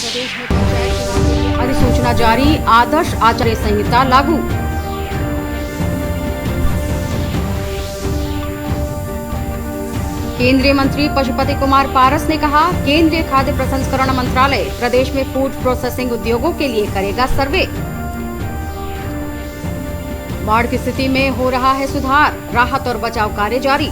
प्रदेश में पंचायत चुनाव के लिए अधिसूचना जारी, आदर्श आचार संहिता लागू। केंद्रीय मंत्री पशुपति कुमार पारस ने कहा, केंद्रीय खाद्य प्रसंस्करण मंत्रालय प्रदेश में फूड प्रोसेसिंग उद्योगों के लिए करेगा सर्वे। बाढ़ की स्थिति में हो रहा है सुधार, राहत और बचाव कार्य जारी।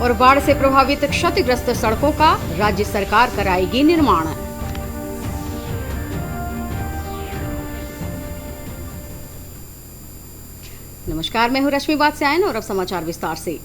और बाढ़ से प्रभावित क्षतिग्रस्त सड़कों का राज्य सरकार कराएगी निर्माण। नमस्कार, मैं हूं रश्मि बादशाह और अब समाचार विस्तार से।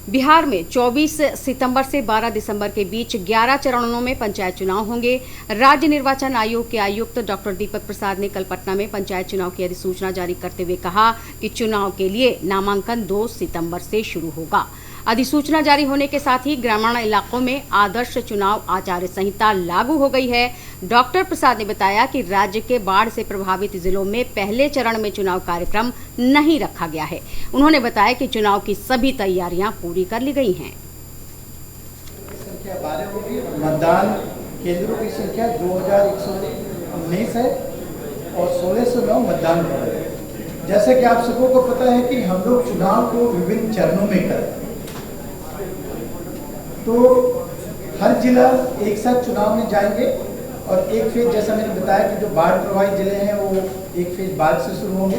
बिहार में 24 सितंबर से 12 दिसंबर के बीच 11 चरणों में पंचायत चुनाव होंगे। राज्य निर्वाचन आयोग के आयुक्त डॉक्टर दीपक प्रसाद ने कल पटना में पंचायत चुनाव की अधिसूचना जारी करते हुए कहा कि चुनाव के लिए नामांकन 2 सितंबर से शुरू होगा। अधिसूचना जारी होने के साथ ही ग्रामीण इलाकों में आदर्श चुनाव आचार संहिता लागू हो गई है। डॉक्टर प्रसाद ने बताया कि राज्य के बाढ़ से प्रभावित जिलों में पहले चरण में चुनाव कार्यक्रम नहीं रखा गया है। उन्होंने बताया कि चुनाव की सभी तैयारियां पूरी कर ली गई हैं। संख्या 12 होगी। मतदान केंद्रों की संख्या 2119 है और 1609 मतदान केंद्र है। जैसे कि आप सबों को पता है कि हम लोग चुनाव को विभिन्न चरणों में करते हैं, तो हर जिला एक साथ चुनाव में जाएंगे और एक फेज, जैसा मैंने बताया कि जो बाढ़ प्रभावित जिले हैं वो एक फेज बाद से शुरू होंगे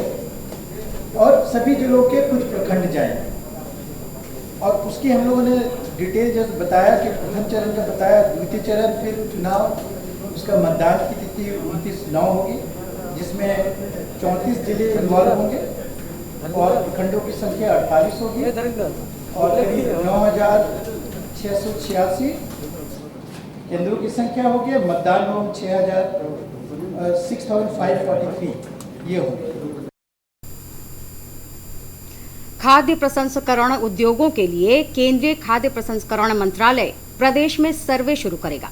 और सभी जिलों के कुछ प्रखंड जाएंगे। और उसकी हम लोगों ने डिटेल जैसे बताया कि प्रथम चरण का बताया, द्वितीय चरण फिर चुनाव, उसका मतदान की तिथि 29/9 होगी, जिसमें 34 जिले इन्वॉल्व होंगे और प्रखंडों की संख्या 48 होगी और करीब 9686 केंद्रों की संख्या होगी। मतदान होम 6543 ये होगी। खाद्य प्रसंस्करण उद्योगों के लिए केंद्रीय खाद्य प्रसंस्करण मंत्रालय प्रदेश में सर्वे शुरू करेगा।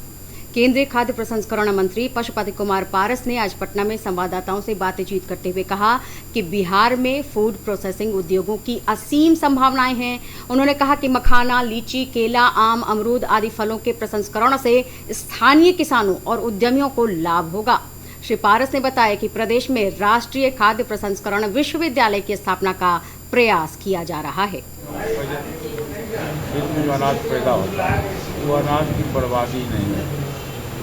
केंद्रीय खाद्य प्रसंस्करण मंत्री पशुपति कुमार पारस ने आज पटना में संवाददाताओं से बातचीत करते हुए कहा कि बिहार में फूड प्रोसेसिंग उद्योगों की असीम संभावनाएं हैं। उन्होंने कहा कि मखाना, लीची, केला, आम, अमरूद आदि फलों के प्रसंस्करण से स्थानीय किसानों और उद्यमियों को लाभ होगा। श्री पारस ने बताया कि प्रदेश में राष्ट्रीय खाद्य प्रसंस्करण विश्वविद्यालय की स्थापना का प्रयास किया जा रहा है। जो अनाज पैदा होता है वो अनाज की बर्बादी नहीं है,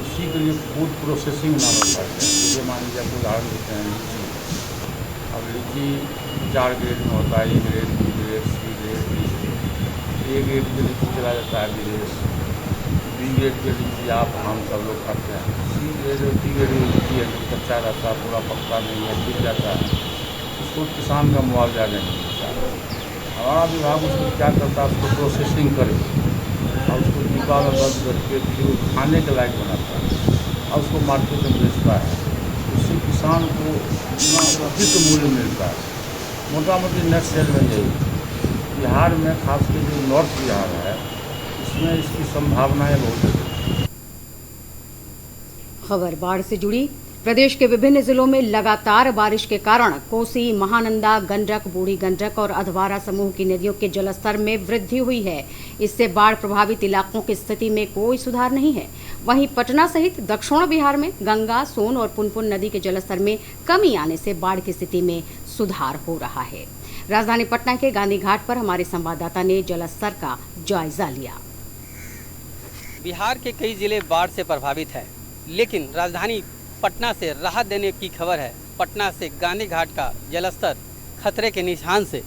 उसी के लिए फूड प्रोसेसिंग नाम होता है। जैसे मान लीजिए आपको उदाहरण देते हैं लीची। अब लीची 4 ग्रेड में होता है, A grade, B grade, C grade, D grade. A grade की लीची चला जाता है विदेश, बी ग्रेड की लीची आप हम सब लोग खाते हैं, सी ग्रेड और डी ग्रेड की लीची है जो कच्चा रहता है, पूरा पक्का नहीं है, गिर जाता है, उसको किसान का मुआवजा नहीं मिलता है। हमारा विभाग उसको क्या करता है, उसको प्रोसेसिंग करे और उसको डिब्बा में बंद करके फिर खाने के लायक बनाता है और उसको मार्केट में बेचता है। उससे किसान को इतना अधिक मूल्य मिलता है। मोटा मोटी नेट सेल में यही बिहार में, खासकर जो नॉर्थ बिहार है, इसमें इसकी संभावनाएं बहुत है। खबर बाढ़ से जुड़ी। प्रदेश के विभिन्न जिलों में लगातार बारिश के कारण कोसी, महानंदा, गंडक, बूढ़ी गंडक और अधवारा समूह की नदियों के जलस्तर में वृद्धि हुई है। इससे बाढ़ प्रभावित इलाकों की स्थिति में कोई सुधार नहीं है। वहीं पटना सहित दक्षिण बिहार में गंगा, सोन और पुनपुन नदी के जलस्तर में कमी आने से बाढ़ की स्थिति में सुधार हो रहा है। राजधानी पटना के गांधी घाट पर हमारे संवाददाता ने जलस्तर का जायजा लिया। बिहार के कई जिले बाढ़ से प्रभावित है, लेकिन राजधानी पटना से राहत देने की खबर है। पटना से गांधी घाट का जलस्तर खतरे के निशान से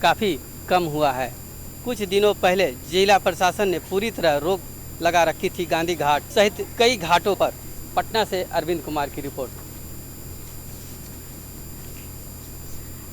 काफ़ी कम हुआ है। कुछ दिनों पहले जिला प्रशासन ने पूरी तरह रोक लगा रखी थी गांधी घाट सहित कई घाटों पर। पटना से अरविंद कुमार की रिपोर्ट।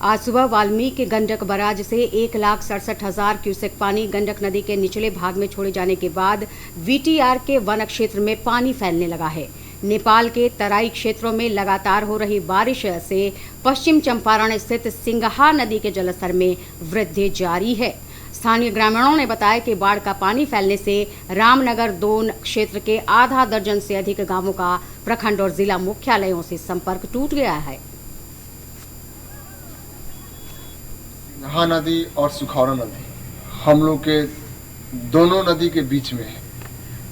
आज सुबह वाल्मीकि गंडक बराज से 1,67,000 क्यूसेक पानी गंडक नदी के निचले भाग में छोड़े जाने के बाद वीटीआर के वन क्षेत्र में पानी फैलने लगा है। नेपाल के तराई क्षेत्रों में लगातार हो रही बारिश से पश्चिम चंपारण स्थित सिंगहा नदी के जलस्तर में वृद्धि जारी है। स्थानीय ग्रामीणों ने बताया कि बाढ़ का पानी फैलने से रामनगर 2 क्षेत्र के आधा दर्जन से अधिक गांवों का प्रखंड और जिला मुख्यालयों से संपर्क टूट गया है। महानदी और सुखौरा नदी हम लोग के दोनों नदी के बीच में है।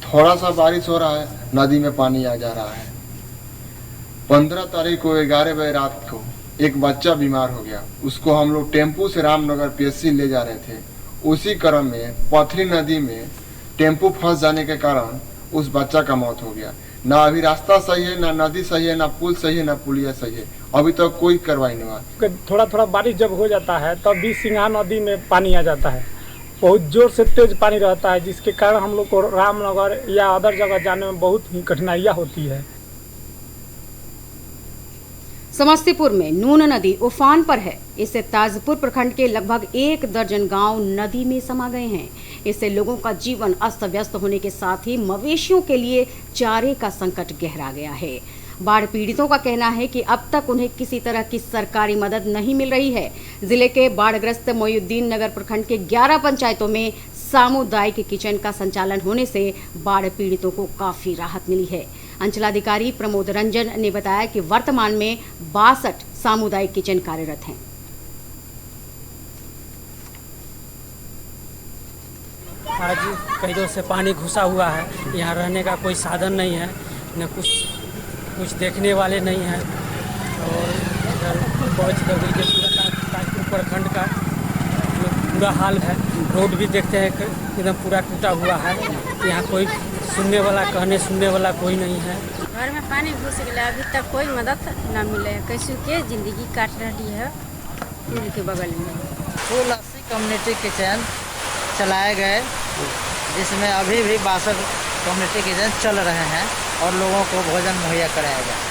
थोड़ा सा बारिश हो रहा है, नदी में पानी आ जा रहा है। 15 तारीख को 11 बजे रात को एक बच्चा बीमार हो गया। उसको हम लोग टेम्पू से रामनगर पीएचसी ले जा रहे थे। उसी क्रम में पथरी नदी में टेम्पू फंस जाने के कारण उस बच्चा का मौत हो गया। ना अभी रास्ता सही है, ना नदी सही है, ना पुल सही है, ना पुलिया सही है। अभी तक तो कोई कार्रवाई नहीं हुआ। थोड़ा थोड़ा बारिश जब हो जाता है तब भी सिंघा नदी में पानी आ जाता है। बहुत जोर से तेज पानी रहता है, जिसके कारण हम लोग को रामनगर या अदर जगह जाने में बहुत ही कठिनाइयाँ होती है। समस्तीपुर में नून नदी उफान पर है। इससे ताजपुर प्रखंड के लगभग 1 दर्जन गांव नदी में समा गए हैं। इससे लोगों का जीवन अस्त व्यस्त होने के साथ ही मवेशियों के लिए चारे का संकट गहरा गया है। बाढ़ पीड़ितों का कहना है कि अब तक उन्हें किसी तरह की सरकारी मदद नहीं मिल रही है। जिले के बाढ़ग्रस्त मोहिउद्दीन नगर प्रखंड के 11 पंचायतों में सामुदायिक किचन का संचालन होने से बाढ़ पीड़ितों को काफी राहत मिली है। अंचलाधिकारी प्रमोद रंजन ने बताया कि वर्तमान में 62 सामुदायिक किचन कार्यरत हैं। आज कई दिनों से पानी घुसा हुआ है, यहाँ रहने का कोई साधन नहीं है, न कुछ देखने वाले नहीं हैं। और इधर बहुत के ताजपुर प्रखंड का बुरा हाल है। रोड भी देखते हैं एकदम पूरा टूटा हुआ है। यहाँ कोई सुनने वाला कोई नहीं है। घर में पानी घुस गया, अभी तक कोई मदद न मिले। कैसे के जिंदगी काट रही है पुल के बगल में। 80 कम्युनिटी किचन चलाए गए, जिसमें अभी भी 62 कम्युनिटी किचन चल रहे हैं और लोगों को भोजन मुहैया कराया जाए।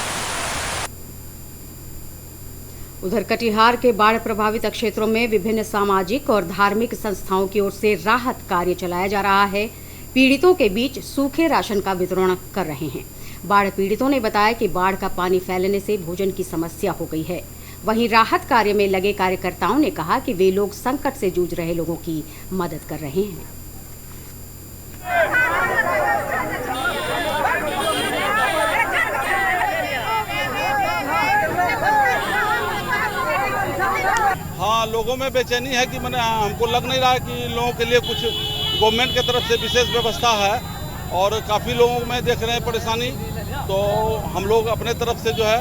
उधर कटिहार के बाढ़ प्रभावित क्षेत्रों में विभिन्न सामाजिक और धार्मिक संस्थाओं की ओर से राहत कार्य चलाया जा रहा है। पीड़ितों के बीच सूखे राशन का वितरण कर रहे हैं। बाढ़ पीड़ितों ने बताया कि बाढ़ का पानी फैलने से भोजन की समस्या हो गई है। वहीं राहत कार्य में लगे कार्यकर्ताओं ने कहा कि वे लोग संकट से जूझ रहे लोगों की मदद कर रहे हैं। हाँ, लोगों में बेचैनी है कि मैंने हमको लग नहीं रहा है कि लोगों के लिए कुछ गवर्नमेंट की तरफ से विशेष व्यवस्था है और काफ़ी लोगों में देख रहे हैं परेशानी। तो हम लोग अपने तरफ से जो है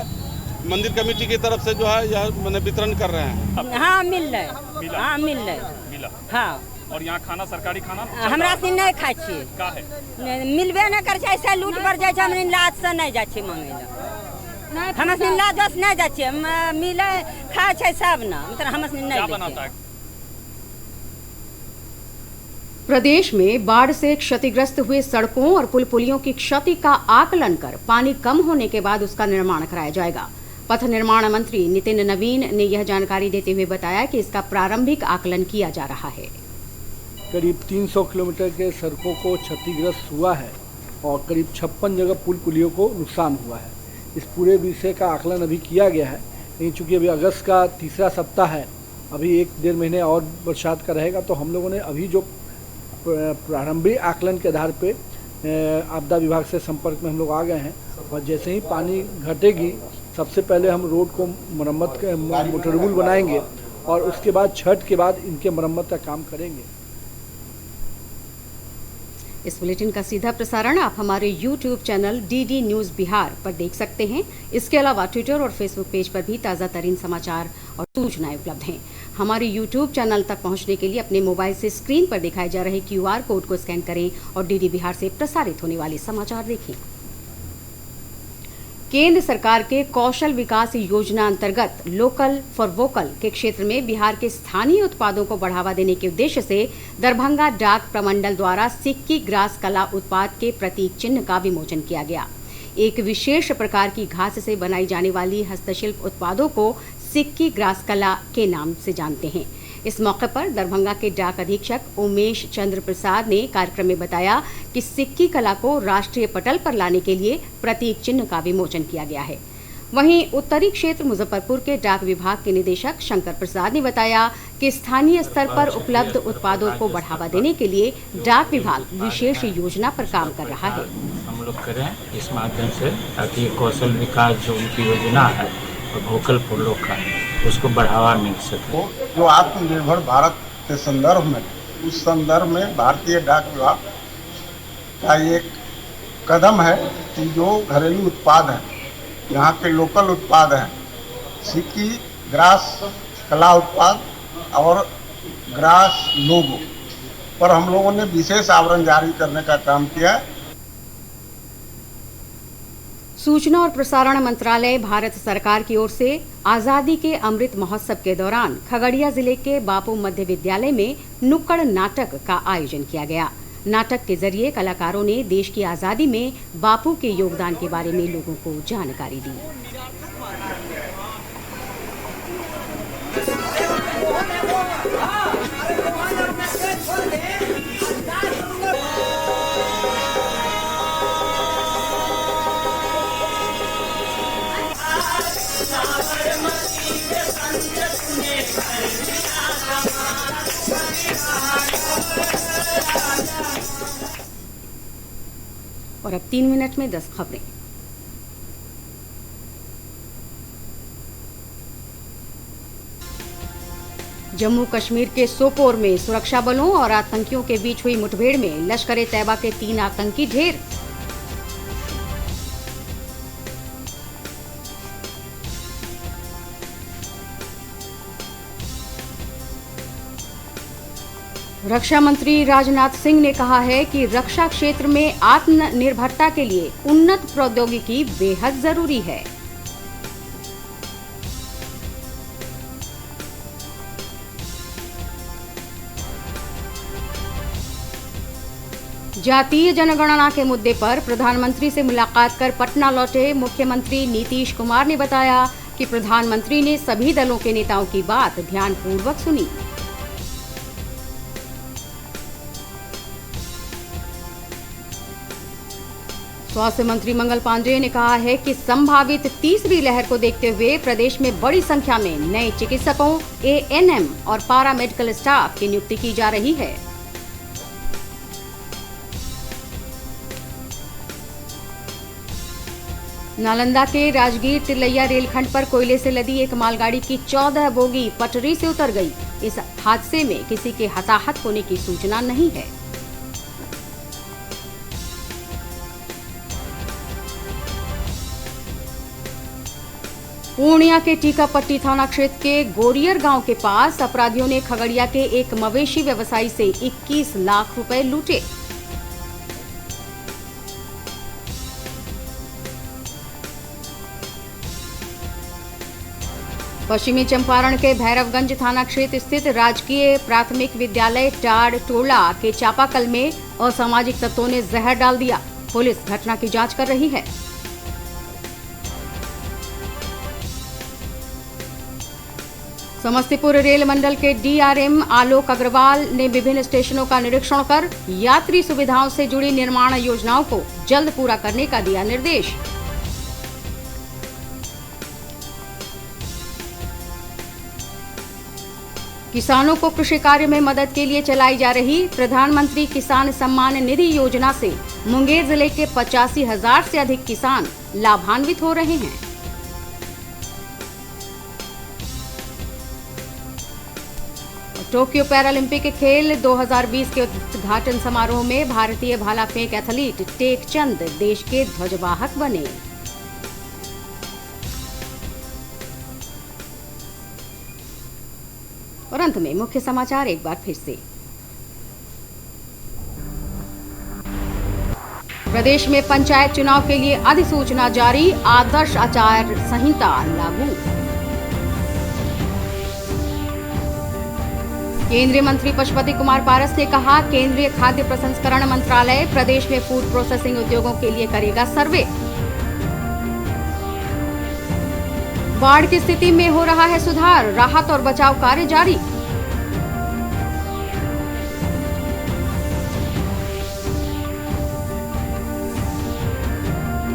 मंदिर कमेटी की तरफ से जो है यह मैंने वितरण कर रहे हैं। हाँ मिल रहे, हाँ मिल रहे, हाँ। और यहाँ खाना सरकारी खाना हमरा से नहीं खाई छियै, का है मिलबे नहीं कर छै। ऐसा लूट बढ़ जाए, हम लाज से नहीं जाए मांगे ला। हम लाज बस नहीं जाए, मिले खाए छै सब ना, मतलब हम नहीं। प्रदेश में बाढ़ से क्षतिग्रस्त हुए सड़कों और पुल पुलियों की क्षति का आकलन कर पानी कम होने के बाद उसका निर्माण कराया जाएगा। पथ निर्माण मंत्री नितिन नवीन ने यह जानकारी देते हुए बताया कि इसका प्रारंभिक आकलन किया जा रहा है। करीब 300 किलोमीटर के सड़कों को क्षतिग्रस्त हुआ है और करीब 56 जगह पुल पुलियों को नुकसान हुआ है। इस पूरे विषय का आकलन अभी किया गया है, लेकिन चूँकि अभी अगस्त का तीसरा सप्ताह है, अभी 1-1.5 महीने और बरसात का रहेगा, तो हम लोगों ने अभी जो प्रारंभिक आकलन के आधार पे आपदा विभाग से संपर्क में हम लोग आ गए हैं और जैसे ही पानी घटेगी सबसे पहले हम रोड को मरम्मत के मोटरबुल बनाएंगे और उसके बाद छठ के बाद इनके मरम्मत का काम करेंगे। इस बुलेटिन का सीधा प्रसारण आप हमारे YouTube channel DD news Bihar पर देख सकते हैं। इसके अलावा ट्विटर और फेसबुक पेज पर भी ताज़ा तरीन समाचार और सूचनाएं उपलब्ध हैं। हमारे YouTube चैनल तक पहुंचने के लिए अपने मोबाइल से स्क्रीन पर दिखाए जा रहे QR कोड को स्कैन करें और DD बिहार से प्रसारित होने वाले समाचार देखें। केंद्र सरकार के कौशल विकास योजना अंतर्गत लोकल फॉर वोकल के क्षेत्र में बिहार के स्थानीय उत्पादों को बढ़ावा देने के उद्देश्य से दरभंगा डाक प्रमंडल द्वारा सिक्की ग्रास कला उत्पाद के प्रतीक चिन्ह का विमोचन किया गया। एक विशेष प्रकार की घास से बनाई जाने वाली हस्तशिल्प उत्पादों को सिक्की ग्रास कला के नाम से जानते हैं। इस मौके पर दरभंगा के डाक अधीक्षक उमेश चंद्र प्रसाद ने कार्यक्रम में बताया कि सिक्की कला को राष्ट्रीय पटल पर लाने के लिए प्रतीक चिन्ह का विमोचन किया गया है। वहीं उत्तरी क्षेत्र मुजफ्फरपुर के डाक विभाग के निदेशक शंकर प्रसाद ने बताया कि स्थानीय स्तर पर उपलब्ध उत्पादों को बढ़ावा देने के लिए डाक विभाग विशेष योजना पर काम कर रहा है। हम लोग करें इस माध्यम से ताकि कौशल विकास जो उनकी योजना है और वोकल फॉर लोकल उसको बढ़ावा मिल सके। जो आत्मनिर्भर भारत के संदर्भ में, उस संदर्भ में भारतीय डाक विभाग का एक कदम है कि जो घरेलू उत्पाद हैं, यहाँ के लोकल उत्पाद हैं, सिक्की, ग्रास कला उत्पाद और ग्रास लोगो पर हम लोगों ने विशेष आवरण जारी करने का काम किया है। सूचना और प्रसारण मंत्रालय भारत सरकार की ओर से आजादी के अमृत महोत्सव के दौरान खगड़िया जिले के बापू मध्य विद्यालय में नुक्कड़ नाटक का आयोजन किया गया। नाटक के जरिए कलाकारों ने देश की आजादी में बापू के योगदान के बारे में लोगों को जानकारी दी। और अब 3 मिनट में 10 खबरें। जम्मू कश्मीर के सोपोर में सुरक्षा बलों और आतंकियों के बीच हुई मुठभेड़ में लश्कर-ए-तैयबा के 3 आतंकी ढेर। रक्षा मंत्री राजनाथ सिंह ने कहा है कि रक्षा क्षेत्र में आत्मनिर्भरता के लिए उन्नत प्रौद्योगिकी बेहद जरूरी है। जातीय जनगणना के मुद्दे पर प्रधानमंत्री से मुलाकात कर पटना लौटे मुख्यमंत्री नीतीश कुमार ने बताया कि प्रधानमंत्री ने सभी दलों के नेताओं की बात ध्यानपूर्वक सुनी। स्वास्थ्य मंत्री मंगल पांडेय ने कहा है कि संभावित तीसरी लहर को देखते हुए प्रदेश में बड़ी संख्या में नए चिकित्सकों, एएनएम और पैरामेडिकल स्टाफ की नियुक्ति की जा रही है। नालंदा के राजगीर तिलैया रेलखंड पर कोयले से लदी एक मालगाड़ी की 14 बोगी पटरी से उतर गई। इस हादसे में किसी के हताहत होने की सूचना नहीं है। पूर्णिया के टीकापट्टी थाना क्षेत्र के गोरियर गांव के पास अपराधियों ने खगड़िया के एक मवेशी व्यवसायी से 21 लाख रुपए लूटे। पश्चिमी चंपारण के भैरवगंज थाना क्षेत्र स्थित राजकीय प्राथमिक विद्यालय टाड़ टोला के चापाकल में असामाजिक तत्वों ने जहर डाल दिया। पुलिस घटना की जांच कर रही है। समस्तीपुर रेल मंडल के डीआरएम आलोक अग्रवाल ने विभिन्न स्टेशनों का निरीक्षण कर यात्री सुविधाओं से जुड़ी निर्माण योजनाओं को जल्द पूरा करने का दिया निर्देश। किसानों को कृषि कार्य में मदद के लिए चलाई जा रही प्रधानमंत्री किसान सम्मान निधि योजना से मुंगेर जिले के 85,000 से अधिक किसान लाभान्वित हो रहे हैं। टोक्यो पैरालंपिक खेल 2020 के उद्घाटन समारोह में भारतीय भाला फेंक एथलीट टेक चंद देश के ध्वजवाहक बने। और अंत में मुख्य समाचार एक बार फिर से। प्रदेश में पंचायत चुनाव के लिए अधिसूचना जारी, आदर्श आचार संहिता लागू। केंद्रीय मंत्री पशुपति कुमार पारस ने कहा, केंद्रीय खाद्य प्रसंस्करण मंत्रालय प्रदेश में फूड प्रोसेसिंग उद्योगों के लिए करेगा सर्वे। बाढ़ की स्थिति में हो रहा है सुधार, राहत और बचाव कार्य जारी।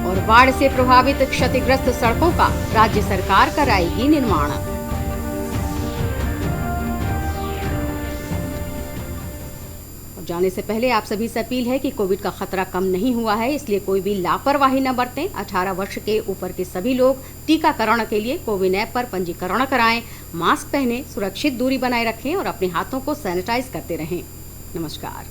और बाढ़ से प्रभावित क्षतिग्रस्त सड़कों का राज्य सरकार कराएगी निर्माण। जाने से पहले आप सभी से अपील है कि कोविड का खतरा कम नहीं हुआ है, इसलिए कोई भी लापरवाही न बरतें। 18 वर्ष के ऊपर के सभी लोग टीकाकरण के लिए कोविन ऐप पर पंजीकरण कराएं, मास्क पहनें, सुरक्षित दूरी बनाए रखें और अपने हाथों को सैनिटाइज करते रहें। नमस्कार।